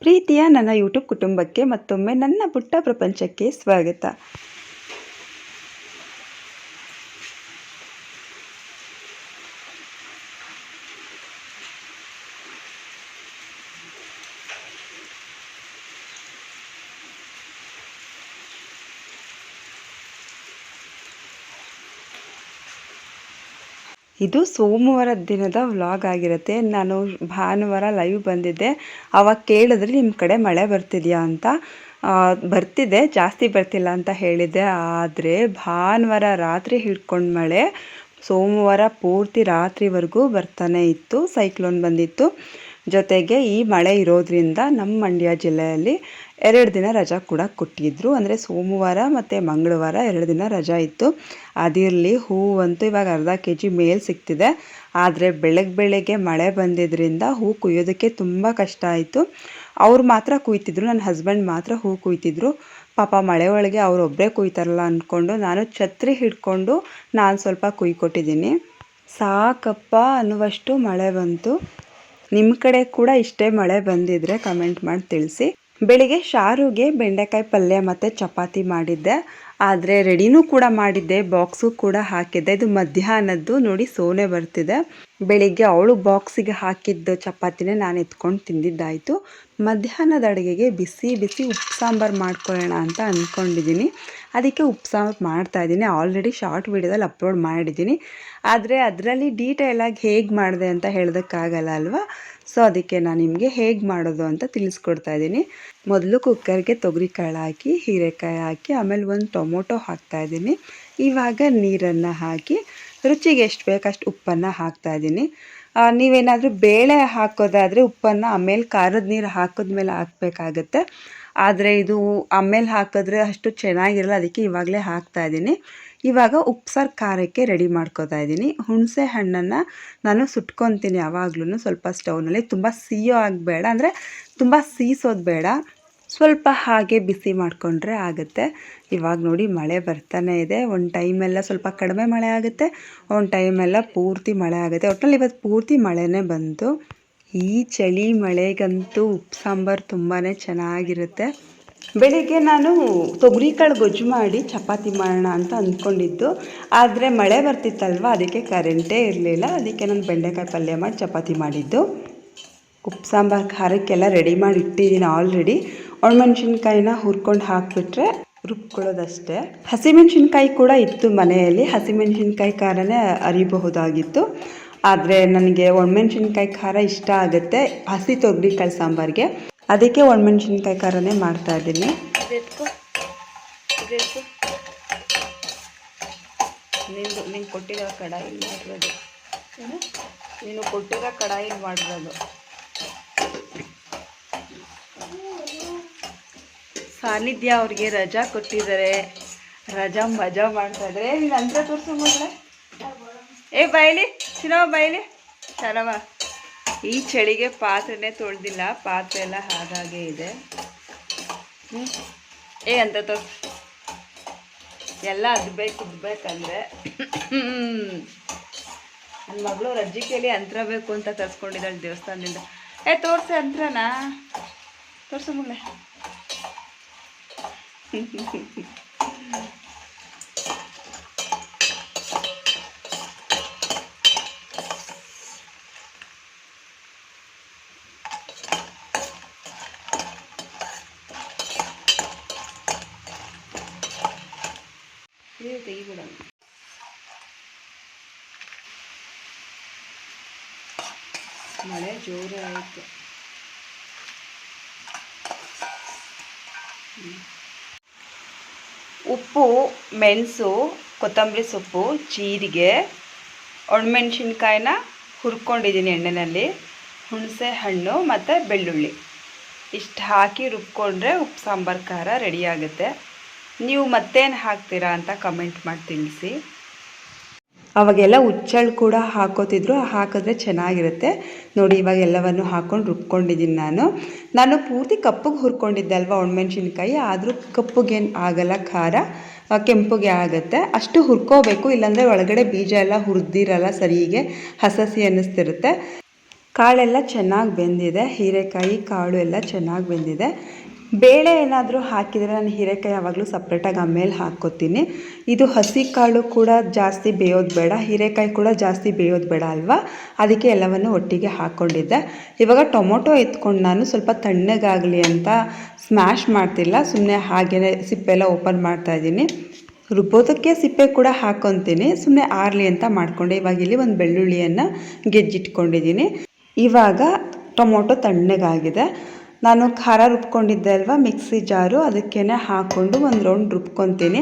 ಪ್ರೀತಿಯ ನನ್ನ ಯೂಟ್ಯೂಬ್ ಕುಟುಂಬಕ್ಕೆ ಮತ್ತೊಮ್ಮೆ ನನ್ನ ಪುಟ್ಟ ಪ್ರಪಂಚಕ್ಕೆ ಸ್ವಾಗತ. ಇದು ಸೋಮವಾರದ ದಿನದ ವ್ಲಾಗ್ ಆಗಿರುತ್ತೆ. ನಾನು ಭಾನುವಾರ ಲೈವ್ ಬಂದಿದ್ದೆ. ಆವಾಗ ಕೇಳಿದ್ರೆ ನಿಮ್ಮ ಕಡೆ ಮಳೆ ಬರ್ತಿದೆಯಾ ಅಂತ. ಬರ್ತಿದೆ, ಜಾಸ್ತಿ ಬರ್ತಿಲ್ಲ ಅಂತ ಹೇಳಿದ್ದೆ. ಆದರೆ ಭಾನುವಾರ ರಾತ್ರಿ ಹಿಡ್ಕೊಂಡು ಮಳೆ ಸೋಮವಾರ ಪೂರ್ತಿ ರಾತ್ರಿವರೆಗೂ ಬರ್ತಾನೆ ಇತ್ತು. ಸೈಕ್ಲೋನ್ ಬಂದಿತ್ತು. ಜೊತೆಗೆ ಈ ಮಳೆ ಇರೋದ್ರಿಂದ ನಮ್ಮ ಮಂಡ್ಯ ಜಿಲ್ಲೆಯಲ್ಲಿ 2 ದಿನ ರಜಾ ಕೂಡ ಕೊಟ್ಟಿದ್ದರು. ಅಂದರೆ ಸೋಮವಾರ ಮತ್ತು ಮಂಗಳವಾರ 2 ದಿನ ರಜಾ ಇತ್ತು. ಅದಿರಲಿ, ಹೂವಂತೂ ಇವಾಗ ಅರ್ಧ kg ಮೇಲೆ ಸಿಗ್ತಿದೆ. ಆದರೆ ಬೆಳಗ್ಗೆ ಮಳೆ ಬಂದಿದ್ದರಿಂದ ಹೂ ಕುಯ್ಯೋದಕ್ಕೆ ತುಂಬ ಕಷ್ಟ ಆಯಿತು. ಅವ್ರು ಮಾತ್ರ ಕುಯ್ತಿದ್ರು, ನನ್ನ ಹಸ್ಬೆಂಡ್ ಮಾತ್ರ ಹೂ ಕುಯ್ತಿದ್ರು. ಪಾಪ ಮಳೆ ಒಳಗೆ ಅವರೊಬ್ಬರೇ ಕುಯ್ತಾರಲ್ಲ ಅಂದ್ಕೊಂಡು ನಾನು ಛತ್ರಿ ಹಿಡ್ಕೊಂಡು ನಾನು ಸ್ವಲ್ಪ ಕುಯ್ಕೊಟ್ಟಿದ್ದೀನಿ. ಸಾಕಪ್ಪ ಅನ್ನುವಷ್ಟು ಮಳೆ ಬಂತು. ನಿಮ್ಮ ಕಡೆ ಕೂಡ ಇಷ್ಟೇ ಮಳೆ ಬಂದಿದ್ರೆ ಕಮೆಂಟ್ ಮಾಡಿ ತಿಳಿಸಿ. ಬೆಳಿಗ್ಗೆ ಶಾರುಗೆ ಬೆಂಡೆಕಾಯಿ ಪಲ್ಯ ಮತ್ತು ಚಪಾತಿ ಮಾಡಿದ್ದೆ. ಆದರೆ ರೆಡಿನೂ ಕೂಡ ಮಾಡಿದ್ದೆ, ಬಾಕ್ಸು ಕೂಡ ಹಾಕಿದ್ದೆ. ಇದು ಮಧ್ಯಾಹ್ನದ್ದು ನೋಡಿ, ಸೋನೆ ಬರ್ತಿದೆ. ಬೆಳಿಗ್ಗೆ ಅವಳು ಬಾಕ್ಸಿಗೆ ಹಾಕಿದ್ದು ಚಪಾತಿನೇ ನಾನು ಎತ್ಕೊಂಡು ತಿಂದಿದ್ದಾಯಿತು. ಮಧ್ಯಾಹ್ನದ ಅಡುಗೆಗೆ ಬಿಸಿ ಬಿಸಿ ಉಪ್ಪು ಸಾಂಬಾರು ಮಾಡ್ಕೊಳ್ಳೋಣ ಅಂತ ಅಂದ್ಕೊಂಡಿದ್ದೀನಿ. ಅದಕ್ಕೆ ಉಪ್ಪು ಸಾಂಬಾರು ಮಾಡ್ತಾಯಿದ್ದೀನಿ. ಆಲ್ರೆಡಿ ಶಾರ್ಟ್ ವೀಡಿಯೋದಲ್ಲಿ ಅಪ್ಲೋಡ್ ಮಾಡಿದ್ದೀನಿ. ಆದರೆ ಅದರಲ್ಲಿ ಡೀಟೇಲಾಗಿ ಹೇಗೆ ಮಾಡಿದೆ ಅಂತ ಹೇಳೋದಕ್ಕಾಗಲ್ಲ ಅಲ್ವಾ. ಸೊ ಅದಕ್ಕೆ ನಾನು ನಿಮಗೆ ಹೇಗೆ ಮಾಡೋದು ಅಂತ ತಿಳಿಸ್ಕೊಡ್ತಾ ಇದ್ದೀನಿ. ಮೊದಲು ಕುಕ್ಕರ್ಗೆ ತೊಗರಿಕಾಳು ಹಾಕಿ, ಹೀರೆಕಾಯಿ ಹಾಕಿ, ಆಮೇಲೆ ಒಂದು ಟೊಮೊಟೊ ಹಾಕ್ತಾಯಿದ್ದೀನಿ. ಇವಾಗ ನೀರನ್ನು ಹಾಕಿ ರುಚಿಗೆ ಎಷ್ಟು ಬೇಕಷ್ಟು ಉಪ್ಪನ್ನು ಹಾಕ್ತಾಯಿದ್ದೀನಿ. ನೀವೇನಾದರೂ ಬೇಳೆ ಹಾಕೋದಾದರೆ ಉಪ್ಪನ್ನು ಆಮೇಲೆ ಖಾರದ ನೀರು ಹಾಕಿದ್ಮೇಲೆ ಹಾಕಬೇಕಾಗತ್ತೆ. ಆದರೆ ಇದು ಆಮೇಲೆ ಹಾಕಿದ್ರೆ ಅಷ್ಟು ಚೆನ್ನಾಗಿರಲ್ಲ, ಅದಕ್ಕೆ ಇವಾಗಲೇ ಹಾಕ್ತಾಯಿದ್ದೀನಿ. ಇವಾಗ ಉಪ್ಸಾರು ಖಾರಕ್ಕೆ ರೆಡಿ ಮಾಡ್ಕೋತಾ ಇದ್ದೀನಿ. ಹುಣಸೆ ಹಣ್ಣನ್ನು ನಾನು ಸುಟ್ಕೊತೀನಿ ಯಾವಾಗ್ಲೂ ಸ್ವಲ್ಪ ಸ್ಟವ್ನಲ್ಲಿ. ತುಂಬ ಸಿಹಿಯೋ ಆಗಬೇಡ, ಅಂದರೆ ತುಂಬ ಸೀಸೋದು ಬೇಡ, ಸ್ವಲ್ಪ ಹಾಗೆ ಬಿಸಿ ಮಾಡಿಕೊಂಡ್ರೆ ಆಗುತ್ತೆ. ಇವಾಗ ನೋಡಿ ಮಳೆ ಬರ್ತಾನೆ ಇದೆ. ಒಂದು ಟೈಮೆಲ್ಲ ಸ್ವಲ್ಪ ಕಡಿಮೆ ಮಳೆ ಆಗುತ್ತೆ, ಒಂದು ಟೈಮೆಲ್ಲ ಪೂರ್ತಿ ಮಳೆ ಆಗುತ್ತೆ. ಒಟ್ಟಲ್ಲಿ ಇವತ್ತು ಪೂರ್ತಿ ಮಳೆನೇ ಬಂತು. ಈ ಚಳಿ ಮಳೆಗಂತೂ ಉಪ್ಪು ಸಾಂಬಾರು ತುಂಬಾ ಚೆನ್ನಾಗಿರುತ್ತೆ. ಬೆಳಿಗ್ಗೆ ನಾನು ತೊಗರಿಕಾಳು ಗೊಜ್ಜು ಮಾಡಿ ಚಪಾತಿ ಮಾಡೋಣ ಅಂತ ಅಂದ್ಕೊಂಡಿದ್ದು. ಆದರೆ ಮಳೆ ಬರ್ತಿತ್ತಲ್ವ, ಅದಕ್ಕೆ ಕರೆಂಟೇ ಇರಲಿಲ್ಲ. ಅದಕ್ಕೆ ನಾನು ಬೆಂಡೆಕಾಯಿ ಪಲ್ಯ ಮಾಡಿ ಚಪಾತಿ ಮಾಡಿದ್ದು. ಉಪ್ಪು ಸಾಂಬಾರು ಖಾರಕ್ಕೆಲ್ಲ ರೆಡಿ ಮಾಡಿ ಇಟ್ಟಿದ್ದೀನಿ ಆಲ್ರೆಡಿ. ಒಣಮೆಣ್ಸಿನ್ಕಾಯಿನ ಹುರ್ಕೊಂಡು ಹಾಕಿಬಿಟ್ರೆ ರುಬ್ಕೊಳ್ಳೋದಷ್ಟೇ. ಹಸಿಮೆಣ್ಸಿನ್ಕಾಯಿ ಕೂಡ ಇತ್ತು ಮನೆಯಲ್ಲಿ. ಹಸಿಮೆಣ್ಸಿನ್ಕಾಯಿ ಖಾರನೇ ಅರಿಬಹುದಾಗಿತ್ತು. ಆದರೆ ನನಗೆ ಒಣಮೆಣ್ಸಿನ್ಕಾಯಿ ಖಾರ ಇಷ್ಟ ಆಗುತ್ತೆ ಹಸಿ ತೊಗರಿಕಾಳು ಸಾಂಬಾರಿಗೆ. ಅದಕ್ಕೆ ಒಣಮೆಣ್ಸಿನ್ಕಾಯಿ ಖಾರನೇ ಮಾಡ್ತಾಯಿದ್ದೀನಿ. ನೀನು ಕೊಟ್ಟಿರೋ ಕಡಾಯಿಲಿ ಮಾಡಿರೋದು, ನೀನು ಕೊಟ್ಟಿರೋ ಕಡಾಯಿಲಿ ಮಾಡಿರೋದು. ಸಾನ್ನಿಧ್ಯ ಅವ್ರಿಗೆ ರಜಾ ಕೊಟ್ಟಿದ್ದಾರೆ, ರಜಾ ಮಜಾ ಮಾಡ್ತಾಯಿದ್ದಾರೆ. ನೀನು ಅಂತ ತೋರಿಸು ಮಗಳೇ. ಬೈಲಿ ಚಿನ್ನವ, ಬೈಲಿ ಶರವ. ಈ ಚಳಿಗೆ ಪಾತ್ರೆನೇ ತೊಳೆದಿಲ್ಲ, ಪಾತ್ರೆ ಎಲ್ಲ ಹಾಗಾಗೇ ಇದೆ. ಅಂತ ತೋರಿಸು. ಎಲ್ಲ ಉದ್ಬೇಕಂದ್ರೆ ನನ್ನ ಮಗಳು ರಜ್ಜಿಕೆಯಲ್ಲಿ ಯಂತ್ರ ಬೇಕು ಅಂತ ತರಿಸ್ಕೊಂಡಿದ್ದಾಳೆ ದೇವಸ್ಥಾನದಿಂದ. ತೋರಿಸೆ ಯಂತ್ರನ, ತೋರಿಸು ಮಗಳೇ. ತೆಗಿಬಿಡ. ಮಳೆ ಜೋರು ಆಯಿತು. ಉಪ್ಪು, ಮೆಣಸು, ಕೊತ್ತಂಬರಿ ಸೊಪ್ಪು, ಜೀರಿಗೆ, ಒಣಮೆಣ್ಸಿನ್ಕಾಯಿನ ಹುರ್ಕೊಂಡಿದ್ದೀನಿ ಎಣ್ಣೆಯಲ್ಲಿ, ಹುಣಸೆ ಹಣ್ಣು ಮತ್ತು ಬೆಳ್ಳುಳ್ಳಿ ಇಷ್ಟು ಹಾಕಿ ರುಬ್ಕೊಂಡ್ರೆ ಉಪ್ಪು ಸಾಂಬಾರು ಖಾರ ರೆಡಿಯಾಗುತ್ತೆ. ನೀವು ಮತ್ತೇನು ಹಾಕ್ತೀರಾ ಅಂತ ಕಮೆಂಟ್ ಮಾಡಿ ತಿಳಿಸಿ. ಅವಾಗೆಲ್ಲ ಹುಚ್ಚಳು ಕೂಡ ಹಾಕೋತಿದ್ರು, ಹಾಕಿದ್ರೆ ಚೆನ್ನಾಗಿರುತ್ತೆ ನೋಡಿ. ಇವಾಗ ಎಲ್ಲವನ್ನು ಹಾಕ್ಕೊಂಡು ರುಬ್ಕೊಂಡಿದ್ದೀನಿ. ನಾನು ಪೂರ್ತಿ ಕಪ್ಪಗೆ ಹುರ್ಕೊಂಡಿದ್ದೆ ಅಲ್ವಾ ಒಣಮೆಣ್ಸಿನ್ಕಾಯಿ, ಆದರೂ ಕಪ್ಪಗೇನು ಆಗಲ್ಲ, ಖಾರ ಕೆಂಪುಗೆ ಆಗುತ್ತೆ. ಅಷ್ಟು ಹುರ್ಕೋಬೇಕು, ಇಲ್ಲಾಂದರೆ ಒಳಗಡೆ ಬೀಜ ಎಲ್ಲ ಹುರಿದಿರಲ್ಲ ಸರಿಗೆ, ಹಸಿ ಅನ್ನಿಸ್ತಿರುತ್ತೆ. ಕಾಳೆಲ್ಲ ಚೆನ್ನಾಗಿ ಬೆಂದಿದೆ, ಹೀರೆಕಾಯಿ ಕಾಳು ಎಲ್ಲ ಚೆನ್ನಾಗಿ ಬೆಂದಿದೆ. ಬೇಳೆ ಏನಾದರೂ ಹಾಕಿದರೆ ನಾನು ಹೀರೆಕಾಯಿ ಯಾವಾಗಲೂ ಸಪ್ರೇಟಾಗಿ ಆಮೇಲೆ ಹಾಕ್ಕೋತೀನಿ. ಇದು ಹಸಿ ಕಾಳು ಕೂಡ ಜಾಸ್ತಿ ಬೇಯೋದು ಬೇಡ, ಹೀರೆಕಾಯಿ ಕೂಡ ಜಾಸ್ತಿ ಬೇಯೋದು ಬೇಡ ಅಲ್ವಾ, ಅದಕ್ಕೆ ಎಲ್ಲವನ್ನು ಒಟ್ಟಿಗೆ ಹಾಕ್ಕೊಂಡಿದ್ದೆ. ಇವಾಗ ಟೊಮೊಟೊ ಎತ್ಕೊಂಡು ನಾನು ಸ್ವಲ್ಪ ತಣ್ಣಗಾಗಲಿ ಅಂತ ಸ್ಮ್ಯಾಶ್ ಮಾಡ್ತಿಲ್ಲ, ಸುಮ್ಮನೆ ಹಾಗೆಯೇ ಸಿಪ್ಪೆಲ್ಲ ಓಪನ್ ಮಾಡ್ತಾಯಿದ್ದೀನಿ. ರುಬ್ಬೋದಕ್ಕೆ ಸಿಪ್ಪೆ ಕೂಡ ಹಾಕ್ಕೊತೀನಿ, ಸುಮ್ಮನೆ ಆರಲಿ ಅಂತ ಮಾಡಿಕೊಂಡೆ. ಇವಾಗ ಇಲ್ಲಿ ಒಂದು ಬೆಳ್ಳುಳ್ಳಿಯನ್ನು ಗೆಜ್ಜಿಟ್ಕೊಂಡಿದ್ದೀನಿ. ಇವಾಗ ಟೊಮೊಟೊ ತಣ್ಣಗಾಗಿದೆ. ನಾನು ಖಾರ ರುಬ್ಕೊಂಡಿದ್ದೆ ಅಲ್ವಾ ಮಿಕ್ಸಿ ಜಾರು, ಅದಕ್ಕೇ ಹಾಕ್ಕೊಂಡು ಒಂದು ರೌಂಡ್ ರುಬ್ಕೊತೀನಿ.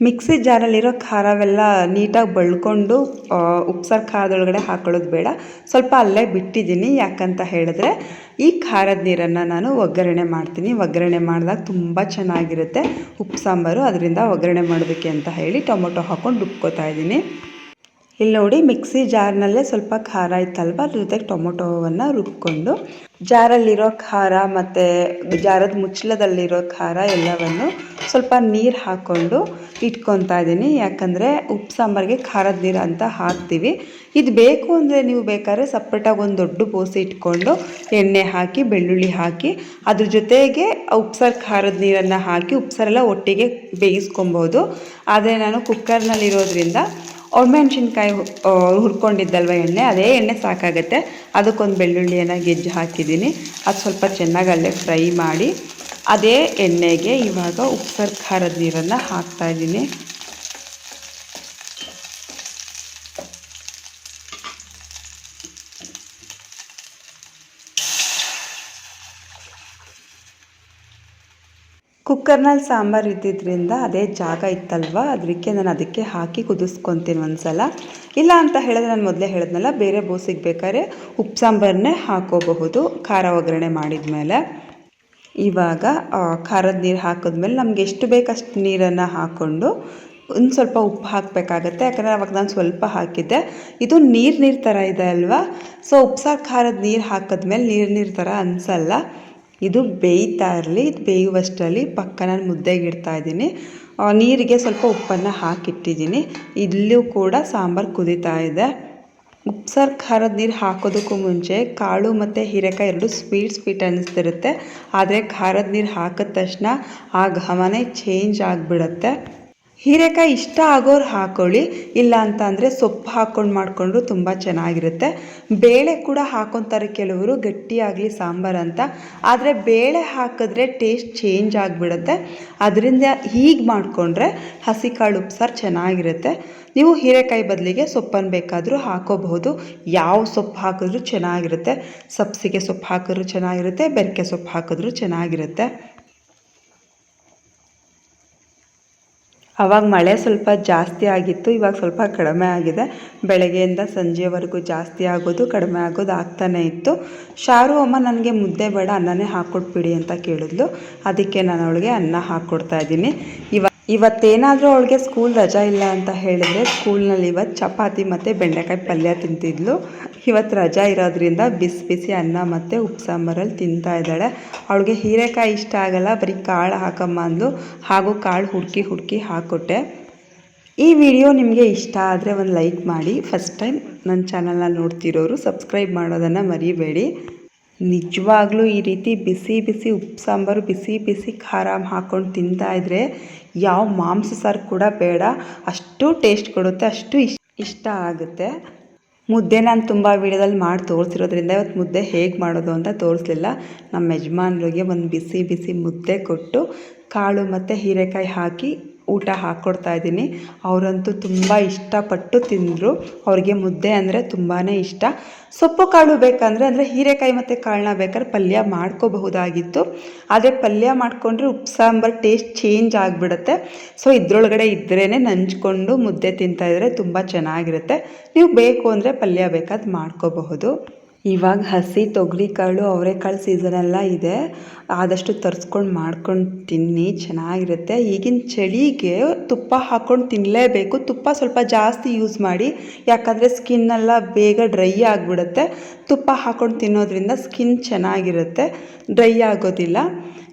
ಮಿಕ್ಸಿ ಜಾರಲ್ಲಿರೋ ಖಾರವೆಲ್ಲ ನೀಟಾಗಿ ಬಳ್ಕೊಂಡು ಉಪ್ಸಾರು ಖಾರದೊಳಗಡೆ ಹಾಕೊಳ್ಳೋದು ಬೇಡ, ಸ್ವಲ್ಪ ಅಲ್ಲೇ ಬಿಟ್ಟಿದ್ದೀನಿ. ಯಾಕಂತ ಹೇಳಿದ್ರೆ ಈ ಖಾರದ ನೀರನ್ನು ನಾನು ಒಗ್ಗರಣೆ ಮಾಡ್ತೀನಿ. ಒಗ್ಗರಣೆ ಮಾಡಿದಾಗ ತುಂಬ ಚೆನ್ನಾಗಿರುತ್ತೆ ಉಪ್ಪು ಸಾಂಬಾರು, ಅದರಿಂದ ಒಗ್ಗರಣೆ ಮಾಡೋದಕ್ಕೆ ಅಂತ ಹೇಳಿ ಟೊಮೊಟೊ ಹಾಕ್ಕೊಂಡು ರುಬ್ಕೋತಾ ಇದ್ದೀನಿ. ಇಲ್ಲಿ ನೋಡಿ ಮಿಕ್ಸಿ ಜಾರ್ನಲ್ಲೇ ಸ್ವಲ್ಪ ಖಾರ ಇತ್ತಲ್ವ, ಅದ್ರ ಜೊತೆಗೆ ಟೊಮೊಟೊವನ್ನು ರುಬ್ಕೊಂಡು ಜಾರಲ್ಲಿರೋ ಖಾರ ಮತ್ತು ಜಾರದ ಮುಚ್ಚಳದಲ್ಲಿರೋ ಖಾರ ಎಲ್ಲವನ್ನು ಸ್ವಲ್ಪ ನೀರು ಹಾಕ್ಕೊಂಡು ಇಟ್ಕೊತಾ ಇದ್ದೀನಿ. ಯಾಕಂದರೆ ಉಪ್ಪು ಸಾಂಬಾರಿಗೆ ಖಾರದ ನೀರು ಅಂತ ಹಾಕ್ತೀವಿ. ಇದು ಬೇಕು ಅಂದರೆ ನೀವು ಬೇಕಾದ್ರೆ ಸಪ್ರೇಟಾಗಿ ಒಂದು ದೊಡ್ಡ ಬೋಸಿ ಇಟ್ಕೊಂಡು ಎಣ್ಣೆ ಹಾಕಿ ಬೆಳ್ಳುಳ್ಳಿ ಹಾಕಿ ಅದ್ರ ಜೊತೆಗೆ ಉಪ್ಸಾರು ಖಾರದ ನೀರನ್ನು ಹಾಕಿ ಉಪ್ಸಾರೆಲ್ಲ ಒಟ್ಟಿಗೆ ಬೇಯಿಸ್ಕೊಬೋದು. ಆದರೆ ನಾನು ಕುಕ್ಕರ್ನಲ್ಲಿರೋದ್ರಿಂದ ಒಣಮೆಣ್ಸಿನ್ಕಾಯಿ ಹುರ್ಕೊಂಡಿದ್ದಲ್ವ ಎಣ್ಣೆ, ಅದೇ ಎಣ್ಣೆ ಸಾಕಾಗುತ್ತೆ. ಅದಕ್ಕೊಂದು ಬೆಳ್ಳುಳ್ಳಿಯನ್ನು ಗೆಜ್ಜೆ ಹಾಕಿದ್ದೀನಿ. ಅದು ಸ್ವಲ್ಪ ಚೆನ್ನಾಗಿ ಅಲ್ಲೇ ಫ್ರೈ ಮಾಡಿ ಅದೇ ಎಣ್ಣೆಗೆ ಇವಾಗ ಉಪ್ಸಾರು ಖಾರದ ನೀರನ್ನು ಹಾಕ್ತಾಯಿದ್ದೀನಿ. ಕುಕ್ಕರ್ನಲ್ಲಿ ಸಾಂಬಾರು ಇದ್ದಿದ್ದರಿಂದ ಅದೇ ಜಾಗ ಇತ್ತಲ್ವ, ಅದಕ್ಕೆ ನಾನು ಅದಕ್ಕೆ ಹಾಕಿ ಕುದಿಸ್ಕೊತೀನಿ ಒಂದು ಸಲ. ಇಲ್ಲ ಅಂತ ಹೇಳಿದ್ರೆ ನಾನು ಮೊದಲೇ ಹೇಳಿದ್ನಲ್ಲ, ಬೇರೆ ಬೋಸಿಗೆ ಬೇಕಾದ್ರೆ ಉಪ್ಪು ಸಾಂಬಾರನ್ನೇ ಹಾಕೋಬಹುದು ಖಾರ ಒಗ್ಗರಣೆ ಮಾಡಿದ ಮೇಲೆ. ಇವಾಗ ಖಾರದ ನೀರು ಹಾಕಿದ್ಮೇಲೆ ನಮ್ಗೆ ಎಷ್ಟು ಬೇಕಷ್ಟು ನೀರನ್ನು ಹಾಕ್ಕೊಂಡು ಒಂದು ಸ್ವಲ್ಪ ಉಪ್ಪು ಹಾಕಬೇಕಾಗತ್ತೆ. ಯಾಕಂದರೆ ಅವಾಗ ನಾನು ಸ್ವಲ್ಪ ಹಾಕಿದ್ದೆ. ಇದು ನೀರು ಥರ ಇದೆ ಅಲ್ವಾ, ಸೊ ಉಪ್ಸಾರು ಖಾರದ ನೀರು ಹಾಕಿದ್ಮೇಲೆ ನೀರು ಥರ ಅನಿಸಲ್ಲ. ಇದು ಬೇಯ್ತಾ ಇರಲಿ, ಇದು ಬೇಯುವಷ್ಟರಲ್ಲಿ ಪಕ್ಕ ನಾನು ಮುದ್ದೆಗೆ ಇಡ್ತಾ ಇದ್ದೀನಿ. ನೀರಿಗೆ ಸ್ವಲ್ಪ ಉಪ್ಪನ್ನು ಹಾಕಿಟ್ಟಿದ್ದೀನಿ. ಇಲ್ಲೂ ಕೂಡ ಸಾಂಬಾರು ಕುದೀತಾ ಇದೆ. ಉಪ್ಸಾರು ಖಾರದ ನೀರು ಹಾಕೋದಕ್ಕೂ ಮುಂಚೆ ಕಾಳು ಮತ್ತು ಹೀರೆಕಾಯಿ ಎರಡು ಸ್ವೀಟ್ ಅನ್ನಿಸ್ತಿರುತ್ತೆ. ಆದರೆ ಖಾರದ ನೀರು ಹಾಕಿದ ತಕ್ಷಣ ಆ ಘಮನೇ ಚೇಂಜ್ ಆಗಿಬಿಡುತ್ತೆ. ಹೀರೆಕಾಯಿ ಇಷ್ಟ ಆಗೋರು ಹಾಕ್ಕೊಳ್ಳಿ, ಇಲ್ಲ ಅಂತ ಅಂದರೆ ಸೊಪ್ಪು ಹಾಕ್ಕೊಂಡು ಮಾಡಿಕೊಂಡ್ರು ತುಂಬ ಚೆನ್ನಾಗಿರುತ್ತೆ. ಬೇಳೆ ಕೂಡ ಹಾಕ್ಕೊತಾರೆ ಕೆಲವರು, ಗಟ್ಟಿಯಾಗಲಿ ಸಾಂಬಾರು ಅಂತ. ಆದರೆ ಬೇಳೆ ಹಾಕಿದ್ರೆ ಟೇಸ್ಟ್ ಚೇಂಜ್ ಆಗಿಬಿಡುತ್ತೆ. ಅದರಿಂದ ಹೀಗೆ ಮಾಡಿಕೊಂಡ್ರೆ ಹಸಿ ಕಾಳು ಉಪ್ಸಾರು ಚೆನ್ನಾಗಿರುತ್ತೆ. ನೀವು ಹೀರೆಕಾಯಿ ಬದಲಿಗೆ ಸೊಪ್ಪನ್ನು ಬೇಕಾದರೂ ಹಾಕೋಬಹುದು. ಯಾವ ಸೊಪ್ಪು ಹಾಕಿದ್ರೂ ಚೆನ್ನಾಗಿರುತ್ತೆ. ಸಬ್ಸಿಗೆ ಸೊಪ್ಪು ಹಾಕಿದ್ರೂ ಚೆನ್ನಾಗಿರುತ್ತೆ, ಬೆರಕೆ ಸೊಪ್ಪು ಹಾಕಿದ್ರೂ ಚೆನ್ನಾಗಿರುತ್ತೆ. ಆವಾಗ ಮಳೆ ಸ್ವಲ್ಪ ಜಾಸ್ತಿ ಆಗಿತ್ತು, ಇವಾಗ ಸ್ವಲ್ಪ ಕಡಿಮೆ ಆಗಿದೆ. ಬೆಳಗ್ಗೆಯಿಂದ ಸಂಜೆವರೆಗೂ ಜಾಸ್ತಿ ಆಗೋದು ಕಡಿಮೆ ಆಗೋದು ಆಗ್ತಾನೇ ಇತ್ತು. ಶಾರು ಅಮ್ಮ ನನಗೆ ಮುದ್ದೆ ಬೇಡ ಅನ್ನನೇ ಹಾಕ್ಕೊಟ್ಬಿಡಿ ಅಂತ ಕೇಳಿದ್ಲು. ಅದಕ್ಕೆ ನಾನು ಅವಳಿಗೆ ಅನ್ನ ಹಾಕ್ಕೊಡ್ತಾಯಿದ್ದೀನಿ. ಇವತ್ತೇನಾದರೂ ಅವಳಿಗೆ ಸ್ಕೂಲ್ ರಜಾ ಇಲ್ಲ ಅಂತ ಹೇಳಿದರೆ ಸ್ಕೂಲ್ನಲ್ಲಿ ಇವತ್ತು ಚಪಾತಿ ಮತ್ತು ಬೆಂಡೆಕಾಯಿ ಪಲ್ಯ ತಿಂತಿದ್ಲು. ಇವತ್ತು ರಜಾ ಇರೋದ್ರಿಂದ ಬಿಸಿ ಬಿಸಿ ಅನ್ನ ಮತ್ತು ಉಪ್ಪು ಸಾಂಬಾರಲ್ಲಿ ತಿಂತಾ ಇದ್ದಾಳೆ. ಅವಳಿಗೆ ಹೀರೆಕಾಯಿ ಇಷ್ಟ ಆಗಲ್ಲ, ಬರೀ ಕಾಳು ಹಾಕಮ್ಮ ಅಂದು, ಹಾಗೂ ಕಾಳು ಹುಡುಕಿ ಹಾಕ್ಕೊಟ್ಟೆ. ಈ ವಿಡಿಯೋ ನಿಮಗೆ ಇಷ್ಟ ಆದರೆ ಒಂದು ಲೈಕ್ ಮಾಡಿ. ಫಸ್ಟ್ ಟೈಮ್ ನನ್ನ ಚಾನಲ್ನ ನೋಡ್ತಿರೋರು ಸಬ್ಸ್ಕ್ರೈಬ್ ಮಾಡೋದನ್ನು ಮರಿಬೇಡಿ. ನಿಜವಾಗ್ಲೂ ಈ ರೀತಿ ಬಿಸಿ ಬಿಸಿ ಉಪ್ಪು ಸಾಂಬಾರು ಬಿಸಿ ಬಿಸಿ ಖಾರ ಹಾಕ್ಕೊಂಡು ತಿಂತಾಯಿದ್ರೆ ಯಾವ ಮಾಂಸ ಸಾರು ಕೂಡ ಬೇಡ, ಅಷ್ಟು ಟೇಸ್ಟ್ ಕೊಡುತ್ತೆ, ಅಷ್ಟು ಇಷ್ಟ ಆಗುತ್ತೆ. ಮುದ್ದೆ ನಾನು ತುಂಬ ವೀಡಿಯೋದಲ್ಲಿ ಮಾಡಿ ತೋರಿಸಿರೋದ್ರಿಂದ ಇವತ್ತು ಮುದ್ದೆ ಹೇಗೆ ಮಾಡೋದು ಅಂತ ತೋರಿಸಲಿಲ್ಲ. ನಮ್ಮ ಯಜಮಾನ್ರಿಗೆ ಒಂದು ಬಿಸಿ ಬಿಸಿ ಮುದ್ದೆ ಕೊಟ್ಟು ಕಾಳು ಮತ್ತು ಹೀರೆಕಾಯಿ ಹಾಕಿ ಊಟ ಹಾಕ್ಕೊಡ್ತಾ ಇದ್ದೀನಿ. ಅವರಂತೂ ತುಂಬ ಇಷ್ಟಪಟ್ಟು ತಿಂದರು. ಅವ್ರಿಗೆ ಮುದ್ದೆ ಅಂದರೆ ತುಂಬಾ ಇಷ್ಟ. ಸೊಪ್ಪು ಕಾಳು ಬೇಕಂದರೆ ಅಂದರೆ ಹೀರೆಕಾಯಿ ಮತ್ತು ಕಾಳನ್ನ ಬೇಕಾದ್ರೆ ಪಲ್ಯ ಮಾಡ್ಕೋಬಹುದಾಗಿತ್ತು. ಆದರೆ ಪಲ್ಯ ಮಾಡಿಕೊಂಡ್ರೆ ಉಪ್ಪು ಸಾಂಬಾರು ಟೇಸ್ಟ್ ಚೇಂಜ್ ಆಗಿಬಿಡುತ್ತೆ. ಸೊ ಇದರೊಳಗಡೆ ಇದ್ರೇ ನಂಚ್ಕೊಂಡು ಮುದ್ದೆ ತಿಂತಾಯಿದ್ರೆ ತುಂಬ ಚೆನ್ನಾಗಿರುತ್ತೆ. ನೀವು ಬೇಕು ಅಂದರೆ ಪಲ್ಯ ಬೇಕಾದ್ರೆ ಮಾಡ್ಕೋಬಹುದು. ಇವಾಗ ಹಸಿ ತೊಗರಿಕಾಳು ಅವರೆಕಾಳು ಸೀಸನೆಲ್ಲ ಇದೆ, ಆದಷ್ಟು ತರಿಸ್ಕೊಂಡು ಮಾಡ್ಕೊಂಡು ತಿನ್ನಿ, ಚೆನ್ನಾಗಿರುತ್ತೆ. ಈಗಿನ ಚಳಿಗೆ ತುಪ್ಪ ಹಾಕ್ಕೊಂಡು ತಿನ್ನಲೇಬೇಕು. ತುಪ್ಪ ಸ್ವಲ್ಪ ಜಾಸ್ತಿ ಯೂಸ್ ಮಾಡಿ, ಯಾಕಂದರೆ ಸ್ಕಿನ್ನೆಲ್ಲ ಬೇಗ ಡ್ರೈ ಆಗಿಬಿಡುತ್ತೆ. ತುಪ್ಪ ಹಾಕ್ಕೊಂಡು ತಿನ್ನೋದ್ರಿಂದ ಸ್ಕಿನ್ ಚೆನ್ನಾಗಿರುತ್ತೆ, ಡ್ರೈ ಆಗೋದಿಲ್ಲ.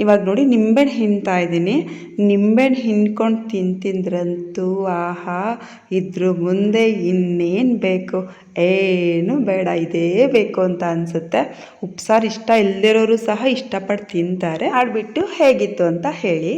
ಇವಾಗ ನೋಡಿ ನಿಂಬೆಹಣ್ಣು ಹಿಂಡ್ತಾ ಇದ್ದೀನಿ. ನಿಂಬೆಹಣ್ಣು ಹಿಂಡ್ಕೊಂಡು ತಿಂತಿದ್ರಂತೂ ಆಹಾ, ಇದ್ರ ಮುಂದೆ ಇನ್ನೇನು ಬೇಕು, ಏನು ಬೇಡ, ಇದೇ ಬೇಕು ಅಂತ ಅನಿಸುತ್ತೆ. ಉಪ್ಸಾರು ಇಷ್ಟ ಇಲ್ಲದಿರೋರು ಸಹ ಇಷ್ಟಪಟ್ಟು ತಿಂತಾರೆ. ಆಡ್ಬಿಟ್ಟು ಹೇಗಿತ್ತು ಅಂತ ಹೇಳಿ.